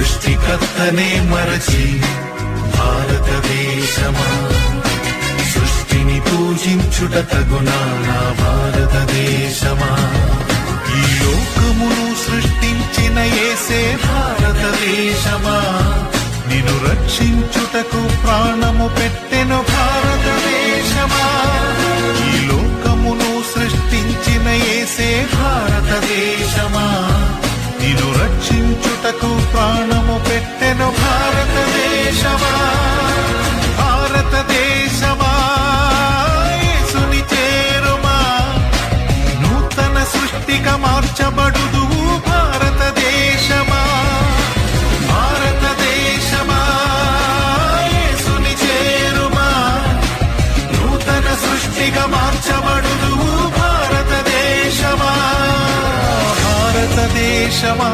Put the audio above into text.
సృష్టికర్తనే మరచి భారతదేశమా, సృష్టిని పూజించుట తగునా నా భారతదేశమా. ఈ లోకమును సృష్టించిన యేసే భారతదేశమా, నిన్ను రక్షించుటకు ప్రాణము పెట్టెను భారతదేశమా. ఈ లోకమును సృష్టించిన యేసే భారతదేశమా, నిన్ను రక్షించుటకు ప్రాణము పెట్టెను భారతదేశమా. భారతదేశమా యేసుని చేరుమా, నూతన సృష్టిగా మార్చబడుదువు భారతదేశమా. భారతదేశమా యేసుని చేరుమా, నూతన సృష్టిగా మార్చబడుదువు భారతదేశమా. భారతదేశమా